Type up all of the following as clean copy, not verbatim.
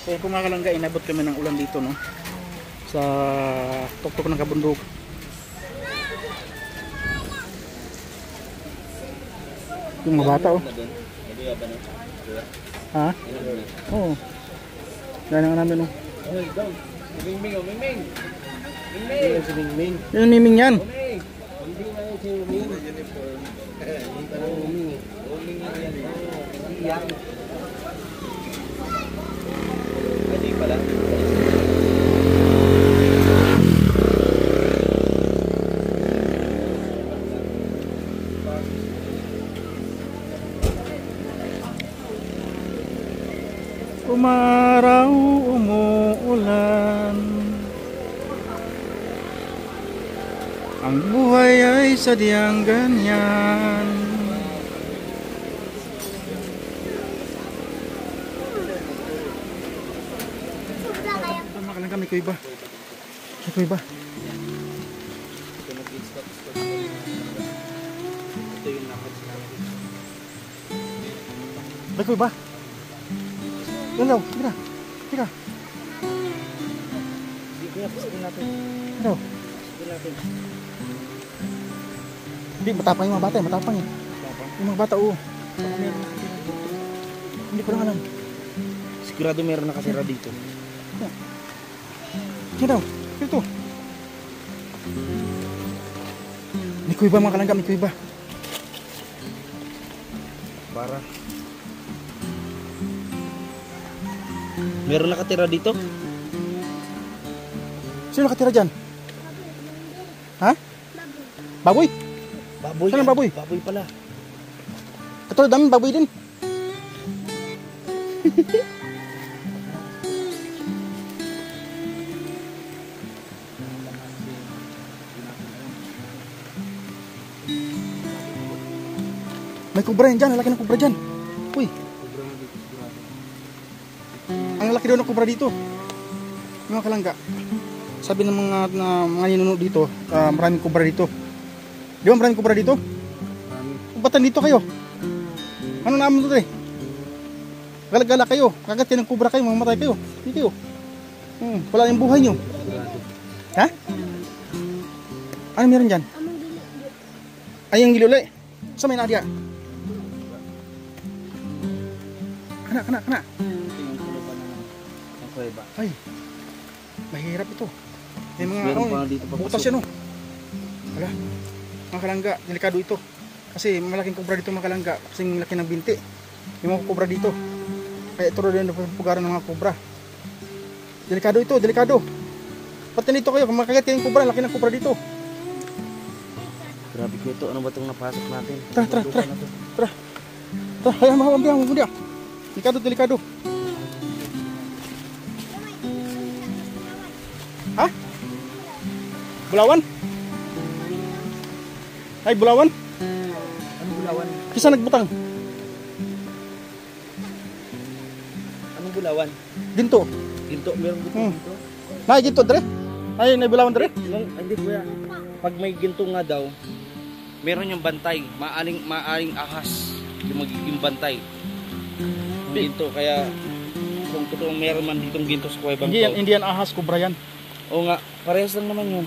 So kung mga kalangga, inabot kami ng ulan dito, no? Sa tuktok ng kabundok. Yung mga bata, oh. Ha? Oo. Dahil nga namin, oh. Mingming, oh, Mingming. Mingming. Si Mingming. Yung miming yan. Hindi na yun si Mingming. Parang Mingming. Mingming yan. Hindi yan. Hindi pala. Umaraw, umuulan, ang buhay ay sadyang ganyan. Makalang kami, kuy ba? Kuy ba? Kuy ba? Yan daw, tira. Tira. Pasukin natin. Ano? Pasukin natin. Hindi, matapang yung mga bata, matapang eh. Yung mga bata, oo. Hindi ko lang alam. Sigurado meron nakasira dito. Yan daw, ito. May kuy ba mga kalangga, may kuy ba? Para. Meron nakatira dito? Sino nakatira dyan? Ha? Baboy? Baboy. Saan ang baboy? Baboy pala. Katulad namin, baboy din. May kubra yan dyan, lalaki ng kubra dyan. Uy. Ang laki daw ng kubra dito. Mga kalangga. Sabi ng mga ninuno dito, maraming kubra dito. Di ba maraming kubra dito? Ba't dito kayo? Ano naman ito eh? Galak-galak kayo. Kagatin ng kubra kayo, mamamatay kayo. Hindi kayo. Wala yung buhay nyo. Ha? Ano meron dyan? Ay, yung gilulay. Saan may Nadia? Kana. Ay, mahirap ito. May mga butas yan, oh. Wala. Mga kalangga, delikado ito. Kasi malaking kubra dito mga kalangga. Kasi laki ng binti. Yung mga kubra dito. Kaya ito rin ang pugaran ng mga kubra. Delikado ito, delikado. Pati nito kayo, kung makagat kayo yung kubra, laki ng kubra dito. Grabe ko ito. Ano ba itong napasok natin? Tara. Hayaan mo dia. Delikado. Ha? Bulawan? Ay, bulawan? Ano bulawan? Kisa nagbutang? Anong bulawan? Ginto. Ginto, meron ginto. Nay, ginto dre? Ay, nay bulawan dre? Hindi kuya. Pag may ginto nga daw, meron yung bantay. Maaring ahas yung magiging bantay. Ginto, kaya kung totoong meron man ditong ginto sa Kuwebang to. Hindi yan ahas, kubra yan. Oo nga, parehas lang naman yun.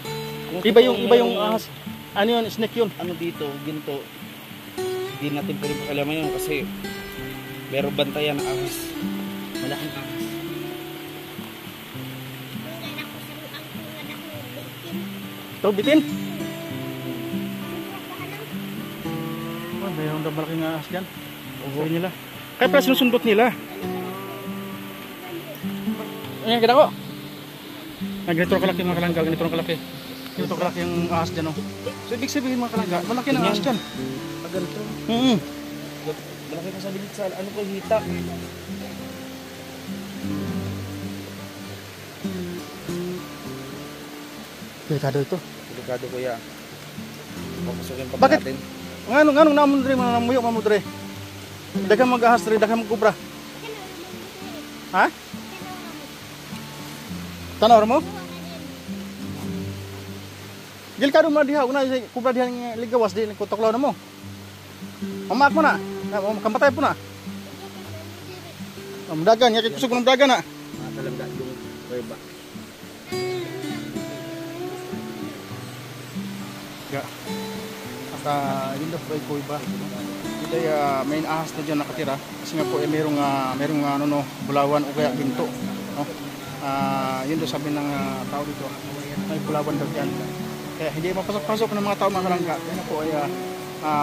Iba yung ahas. Ano yun, snake yun. Ano dito, ginto. Hindi natin pwede pakalaman yun kasi meron bantayan na ahas. Malaking ahas. Ito, bitin. Oh, mayroon daw malaking ahas dyan. Sabi nila. Kaya pala sinusundot nila. Ayan, kita ko. Ganito kalaki mga kalangga, ganito kalaki. Ganito kalaki yung ahas dyan, oh. So, ibig sabihin mga kalangga, malaki na ahas dyan. Ganito. Malaki pa sa bilit sa ano ko, hita. Delikado ito. Delikado kuya. Papasukin pa Bakit? natin. Nganong naman dre, mga namuyok mo dre. Daghang mag-ahas dre, daghang mag-kubra. Ha? Tanaw mo? Delikado mo diha, una kubra diha ng ligawas di kutoklaw na mo. Mamak mo na. Kamatay po na. Dagan, yakit kusog ng dagan na. kalangga yung kuweba. At yun daw po ay kuweba. Dito ay may ahas na dyan nakatira. Kasi nga po ay merong ano, no, bulawan o kaya ginto. No? Yun daw sabi ng tao dito. May bulawan daw dyan. Kaya hindi mapasok-pasok ng mga tao mga kalangga. Kaya po ay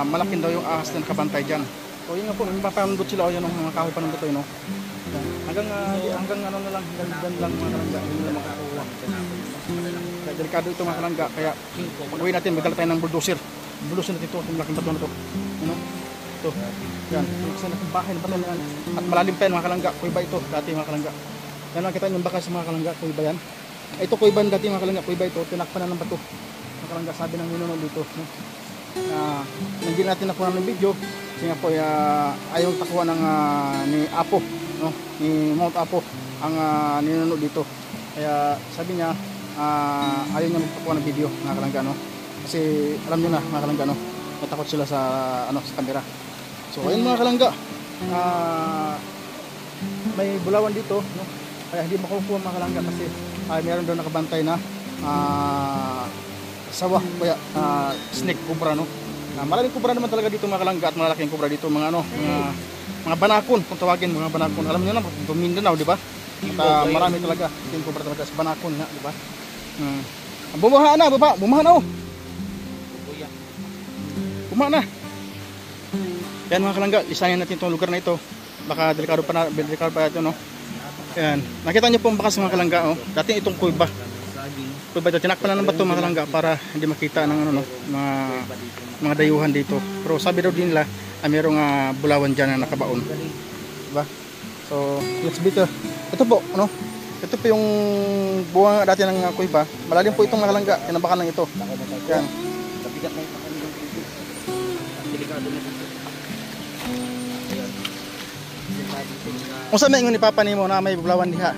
malaking daw yung ahas na nakabantay dyan. So yun nga po, may mapamundot sila o yan ng mga kahoy panundot o yun. No? Hanggang ano na lang, hanggang lang mga kalangga. Hindi nila makakuha. Kaya delikado ito mga kalangga. Kaya pag-uwi natin, magdala tayo ng bulldozer. Bulldozer natin ito, itong malaking bato na ito. Ano? Ito. Yan. Kasi nakang bahay na bato na yan. At malalim pa yan mga kalangga. Kuiba ito dati mga kalangga. Yan nakita nyo yung bakas mga kalangga. Kuiba yan. Ito kuiba dati mga kalangga. Kuiba ito. Tinakpan na ng bato. Mga kalangga sabi ng ninuno dito. No? Hindi natin nakuha ng video. Kasi nga po ayaw takuha ng ni Apo. No? Ni Mount Apo. Ang ninuno dito. Kaya sabi niya ayaw niya magpakuha ng video mga kalangga. No? Kasi alam niyo na mga kalangga, no? Natakot sila sa sa camera. So ayun mga kalangga, may bulawan dito, no? Kaya hindi makukuha mga kalangga kasi meron daw nakabantay na sawa kaya snake cobra, no? Maraming cobra naman talaga dito mga kalangga at malaking cobra dito mga mga banakon kung tawagin, mga banakon. Alam niyo na Mindanao, di ba? At marami talaga king cobra talaga sa banakon nga, di ba? Bumaha na baba, bumaha na oh. Bumaha na. Yan mga kalangga, lisanin natin itong lugar na ito. Baka delikado pa ito, no? Yan. Nakita niyo po ang bakas mga kalangga, oh. Dati itong kuiba. Kuiba ito, tinakpan na ng bato mga kalangga para hindi makita ng mga dayuhan dito. Pero sabi daw din nila, mayroong bulawan dyan na nakabaon. Diba? So, let's be ito. Ito po, ano? Ito po yung buwang dati ng kuiba. Malalim po itong mga kalangga, tinabakan lang ito. Yan. Kung saan may ingon ni Papa nimo na may bulawan diha?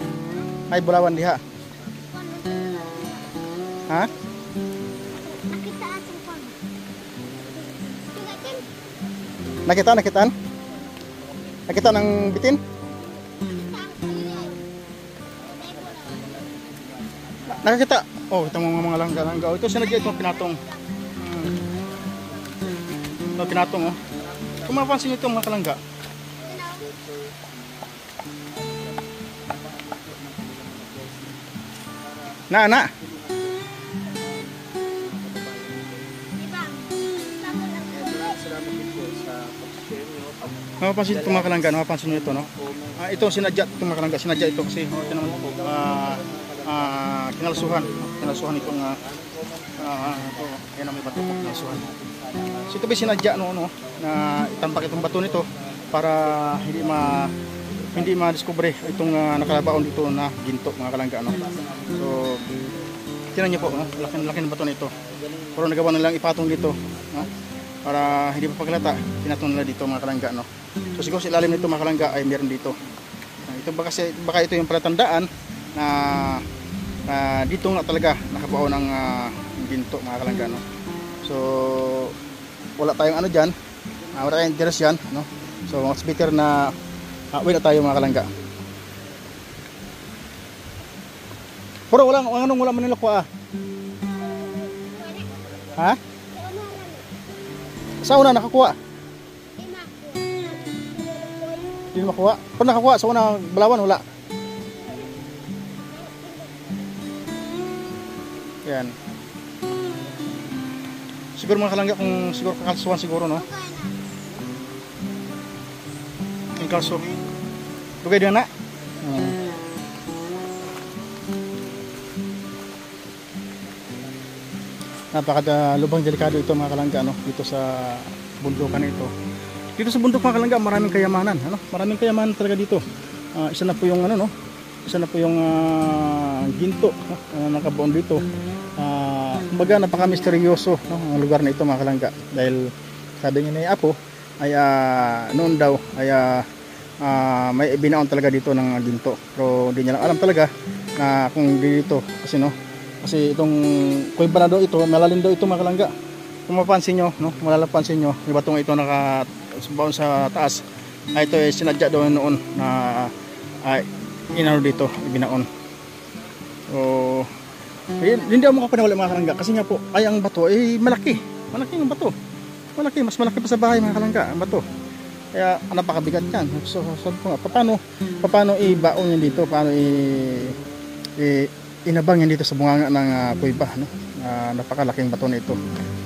May bulawan diha. Ha? Nakita ng bitin? Nakakita. Oh, ito mga langga. Ito sinagya itong pinatong. Ito pinatong, oh. Kung mapapansin nyo itong mga kalangga. Na. Mapapansin itong mga kalangga, mapapansin nyo ito, no? Ito sinadya itong mga kalangga, sinadya ito kasi ito naman po, kinalsuhan itong yan ang may bato po, kinalsuhan. So ito ba sinadya, no, na itampak itong bato nito para hindi ma-discover itong nakalabaon dito na ginto mga kalangga, no? So tingnan niyo po, no? Laki ng bato nito. Pero nagawa nilang ipatong dito, no? Para hindi pa paglata, pinatong nila dito mga kalangga, no? So siguro sa ilalim nito mga kalangga ay meron dito. Ito baka ito yung palatandaan na dito nga talaga nakabaon ng ginto mga kalangga, no? So wala tayong ano diyan. Wala tayong interest yan, no? So mas better na uwi na tayo mga kalangga. Pero wala man nila kuha. Ha? Sa una nakakuha? Hindi makuha. Pero nakakuha sa una balawan wala. Yan. Siguro mga kalangga kung siguro kakalsuhan siguro, no? Yung kalso. Dugay din na. Napaka lubang delikado ito mga kalangga, no? Dito sa bundukan ito. Dito sa bundok mga kalangga, maraming kayamanan, ano? Maraming kayamanan talaga dito. Isa na po yung ano, no? Isa na po yung ginto, no? Nakabaon dito. Kumbaga napaka-misteryoso, no? Ang lugar na ito mga kalangga. Dahil sabi niya ni Apo ay noon daw ay may binaon talaga dito ng ginto. Pero hindi niya lang alam talaga na kung dito kasi, no? Kasi itong kuweba na daw ito, malalim daw ito mga kalangga. Kung mapapansin nyo, no? Malalapansin nyo, yung batong ito nakabaon sa taas. Ito ay sinadya daw noon na inano dito, ibinaon. So, hindi ako makapaniwala mga kalangga kasi nga po ay ang bato ay malaki ang bato, mas malaki pa sa bahay mga kalangga ang bato, kaya napakabigat yan. So sabi ko nga, paano ibaon yan dito, paano inabang yan dito sa bunganga ng kuweba, no? Napakalaking bato na ito.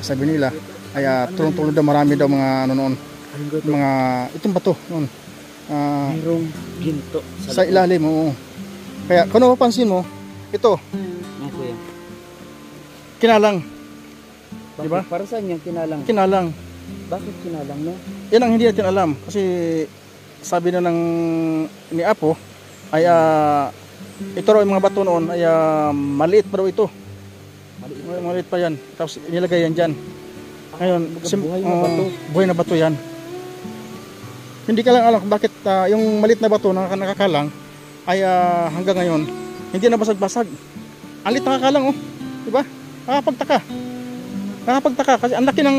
Sabi nila ay tulong-tulong daw, marami daw mga ano noon, mga itong bato noon, mayroong ginto sa ilalim mo. Kaya kung napapansin mo ito, kuya, kinalang. bakit? Diba? Para saan yung kinalang? Kinalang. Bakit kinalang, no? Yan ang hindi natin alam. Kasi sabi na ni Apo ay ito raw yung mga bato noon ay maliit pa raw ito. Maliit pa yan. Tapos inilagay yan dyan. Ngayon, buhay na bato yan. Hindi ka lang alam kung bakit yung maliit na bato na nakakalang ay hanggang ngayon hindi na basag-basag. Ang liit nakakalang, oh. Diba? Nakapagtaka kasi ang laki ng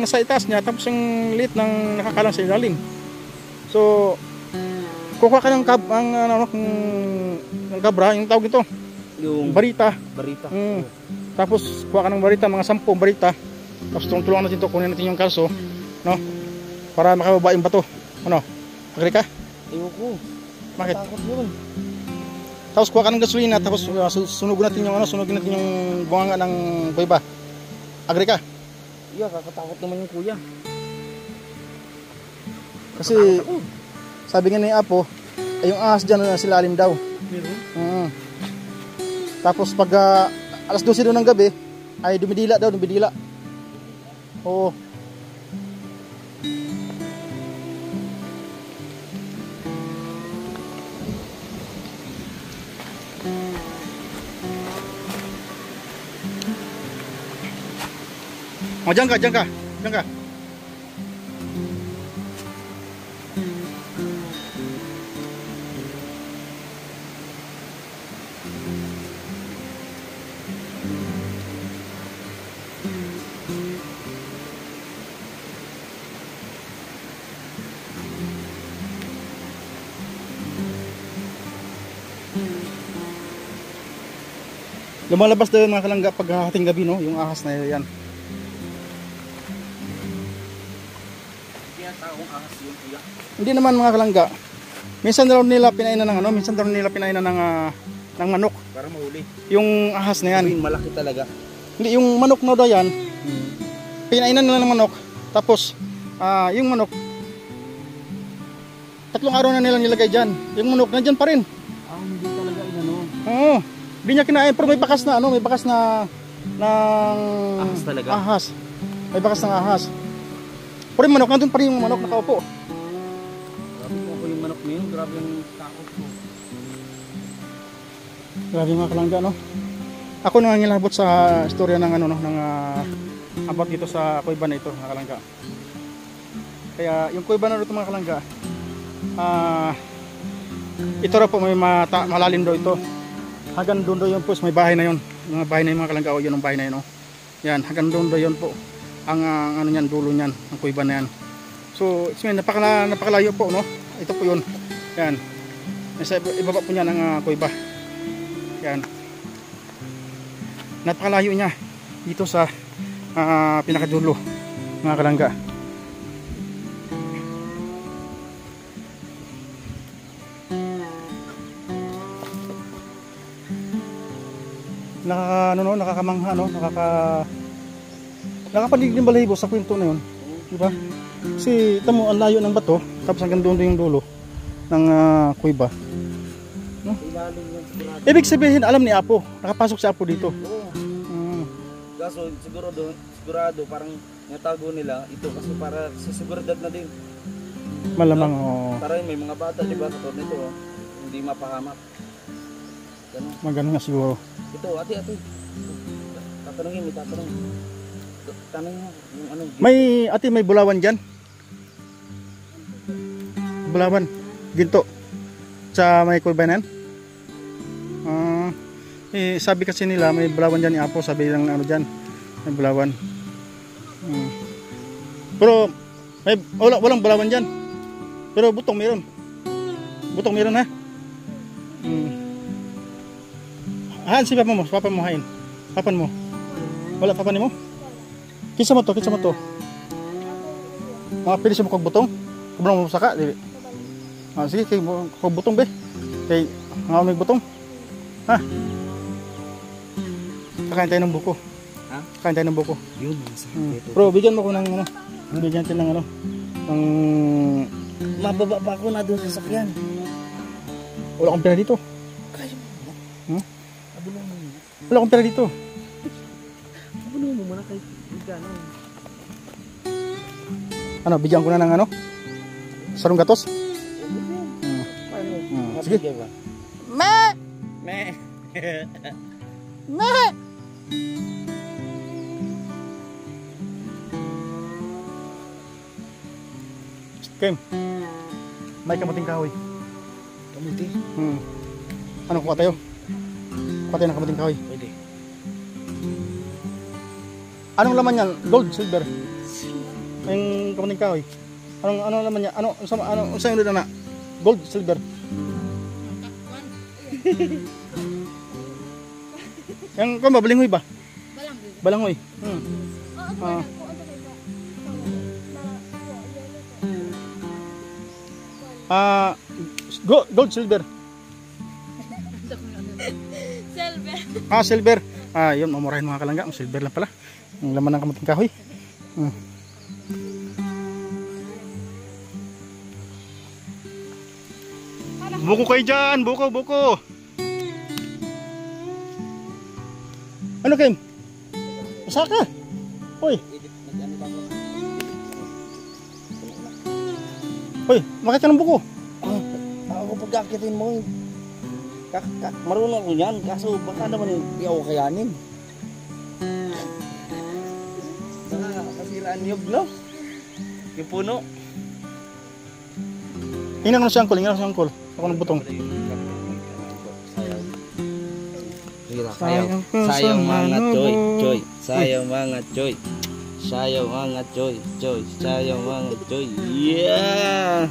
nasa itaas niya, tapos yung liit ng nakakalang sa ilalim. So kukuha ka ng kabra, yung tawag ito, yung barita. Tapos kuha ka ng barita, mga 10 barita, tapos tulungan natin ito, kunin natin yung kalso, no, para makababa yung bato. Ano, agree ka? Ayoko, bakit? takot yun. Tapos kuha ka ng gasolina, tapos sunugin natin yung bunganga ng kuweba. Agree ka? Yeah, kakatakot naman yung kuya. Kasi sabi nga ni Apo ay yung ahas dyan na silalim daw. Tapos pag alas 12 doon ng gabi ay dumidila. Oo. Oh, diyan ka. Lumalabas daw yung mga kalangga pag hating gabi, no? Yung ahas na yan. Kaya taong ahas yun, kuya. Hindi naman mga kalangga. Minsan daw nila pinainan ng ng manok. Para mahuli. Yung ahas na yan. Malaki talaga. Hindi, yung manok na daw yan. Pinainan nila ng manok. Tapos yung manok 3 araw na nilang nilagay dyan. Yung manok nandyan pa rin. Hindi talaga inano. Oo. Hindi niya kinain, pero may bakas na ng ahas talaga. Ahas. May bakas ng ahas. Pero yung manok, nandun pa rin yung manok nakaupo. Grabe po yung manok na yun. Grabe yung takot ko. Grabe mga kalangga, no? Ako nangangilabot sa istorya ng about dito sa kuweba na ito, mga kalangga. Kaya yung kuweba na ito, mga kalangga, ito raw po may malalim daw ito. Hanggang doon daw yun po, may bahay na yun. Mga bahay na yun, mga kalangga, o yun ang bahay na yun, no? Yan, hanggang doon daw yun po. Ang ano niyan, dulo niyan, ang kuweba na yan. So, napakalayo po, no? Ito po yun. Yan. Nasa ibaba po niya ng kuweba. Yan. Napakalayo niya dito sa pinakadulo, mga kalangga. Nakakamangha, no? Nakapalig din balahibo sa kwento na yun, di ba? Kasi tamo ang layo ng bato, tapos hanggang doon yung dulo ng kuweba, no? Ibig sabihin, alam ni Apo, nakapasok si Apo dito. Kaso sigurado parang natago nila ito kasi para sa seguridad na din. Malamang, Para may mga bata, di ba, katulad nito, hindi mapahamak. Ganun. Magano nga siguro. Ito, ate. Tatanungin, may tatanong. Tanong mo, yung ano. May bulawan dyan? Bulawan, ginto. Sa may kuweba na yan? Sabi kasi nila, may bulawan dyan ni Apo. Sabi lang dyan, may bulawan. Pero, walang bulawan dyan. Pero butong meron. Butong meron, ha? Han, si papa mo hain. Papan mo. Wala papan mo? Kinsa mo to? Mga pili siya mo kog butong. Kubrang mo saka, dili. Sige, kog butong be. Kay nga may butong. Ha? Kakain tayo ng buko. Ha? Kakain tayo ng buko. Yun, Bro, bigyan mo ko ng ano. Bigyan natin ng ano. Ng mababa pa ako na doon sa sakyan. wala akong pera dito. Kaya mo. Abulong mo. Wala akong pera dito. Abulong mo muna kay Gano. Ano, bigyan ko na ng ano? Sarong gatos? Sige. Me. Kim, may kamuting kahoy. Kamuti? Ano, kuha tayo? Kuha tayo ng kamuting kahoy. Pwede. Anong laman yan? Gold, silver? Yung kamuting kahoy. Anong laman niya? Saan yung na? Gold, silver? Yung kung ba, balinghoy ba? Balanghoy. Gold, silver. Silver. Silver. Yun, mamurahin mga kalangga. Silver lang pala. Ang laman ng kamuting kahoy. Buko kayo dyan, buko. Ano Kim? Masa ka? Hoy, makita ka ng buko. Ako pagkakitin mo. Marunong ako yan. Kaso baka naman hindi ako kayanin. Baka kasiraan niyog, no? Yung puno. Hingnan ko na si Uncle. Ako ng butong. Sayang mga choy. Sayang mga choy. Yeah!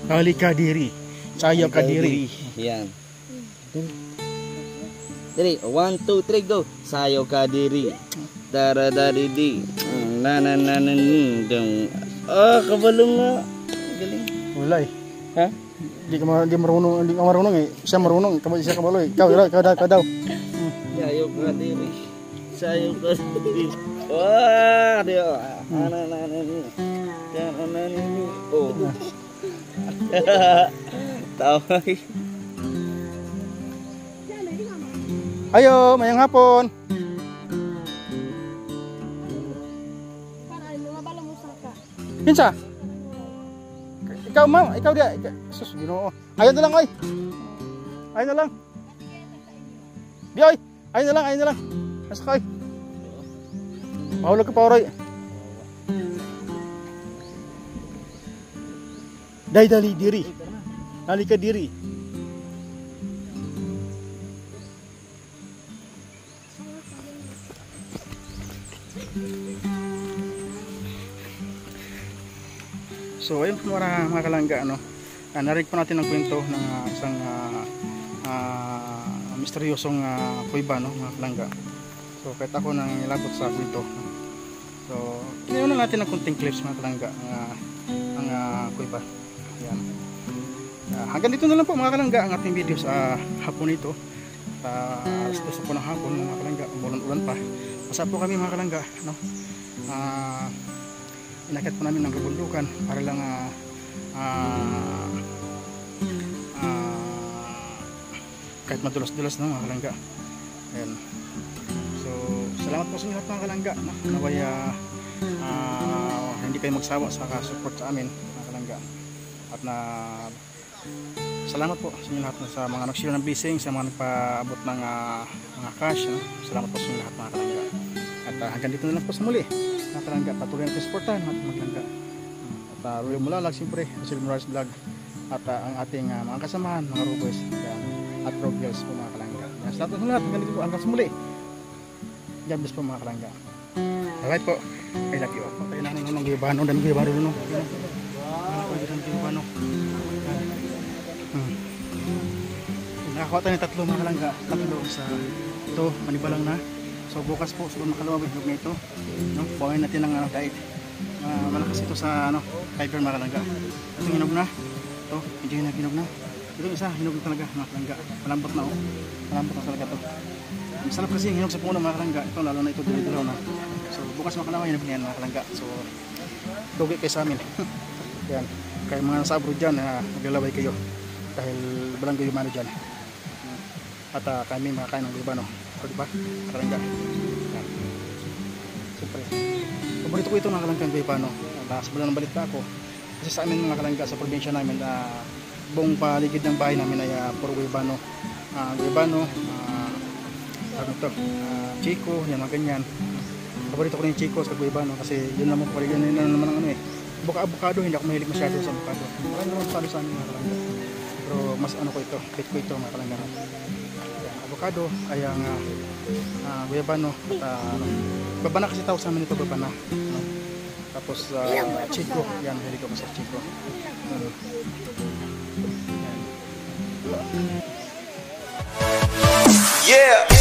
Kali kadiri. Sayaw kadiri. Yan. Dali, 1, 2, 3, go. Sayaw kadiri. Daradadidi. Nananananin. Kabalong nga. Galing. Wala eh. Ha? Hindi ka marunong eh. Siya marunong, siya kabaloy. Ikaw daw. Sayaw kadiri. Wah, dia. Nananananin. Oh. Tawa. Ayo, mayang hapon. Kinsa? Ikaw dia. Sus, Ginoo. Ayun na lang, oy. Ayun na lang. Di, oy. Ayun na lang. Asa ka, oy. Mahulog ka pa, Oroy. Dali diri. Dali ka diri. So ayun po mga kalangga, ano, narinig po natin ang kwento ng isang misteryosong kuiba, no, mga kalangga. So kahit ako nang ilabot sa kwento. So inayon na natin ng kunting clips mga kalangga ang kuiba. Ayan. Hanggang dito na lang po mga kalangga ang ating video sa hapon ito. Alas 2 po ng hapon mga kalangga, umulan-ulan pa. Basta po kami mga kalangga, no. Inakit po namin ng kabundukan para lang kahit madulas-dulas na mga kalangga. Ayan. So salamat po sa inyo lahat mga kalangga, no? Naway hindi kayo magsawa sa support sa amin mga kalangga. At salamat po sa inyo lahat sa mga nag-share ng blessing, sa mga nagpaabot ng mga cash, no? Salamat po sa inyo lahat mga kalangga. At hanggang dito na lang po sa muli mga kalangga. Patuloy natin supportahan mga kalangga. At Roy Mulalag siyempre, Silver Mars Vlog. At ang ating mga kasamahan, mga Roboys at Rogue Girls po mga kalangga. Salamat po sa lahat. Hanggang dito po hanggang sa muli. God bless po mga kalangga. Alright po. I love you. Tayo na ng guyabano. Dami guyabano no. Wow. Dami guyabano. Nakakuha tayo ng 3 mga kalangga. 3 sa ito, manibalang na. So bukas po, siguro makalawag yung na ito. No? Buhayin natin ng diet. Malakas ito sa fiber mga kalangga. Ito hinog na. Ito, medyo hinog na. Ito isa, hinog na talaga mga kalangga. Malambot na oh. Malambot na talaga ito. Masarap kasi yung hinog sa puno mga kalangga. Ito lalo na ito, dilaw na. So bukas makalawag hinog na yan mga kalangga. So tugi kayo sa amin. Yan. Kaya mga nasa abroad dyan, maglalaway kayo. Dahil walang guyumano dyan. At kami makakain ng guyumano. O diba? Kalangga. Yan. Siyempre. Paborito ko ito mga kalangga ng guyumano. Sabala ng balita ako. Kasi sa amin mga kalangga sa probinsya namin, buong paligid ng bahay namin ay puro guyumano. Guyumano, Chico, yan mga ganyan. Paborito ko rin yung Chico sa guyumano kasi yun naman paligid na naman ang avocado, hindi ako mahilig masyado sa avocado. Marami naman avocado sa amin mga kalangga. Pero mas ko ito, bet ko ito mga kalangga. Avocado ay ang guyabano at babana kasi tawag sa amin ito, babana. Tapos Chico, yan, mahilig ako sa Chico. Yeah.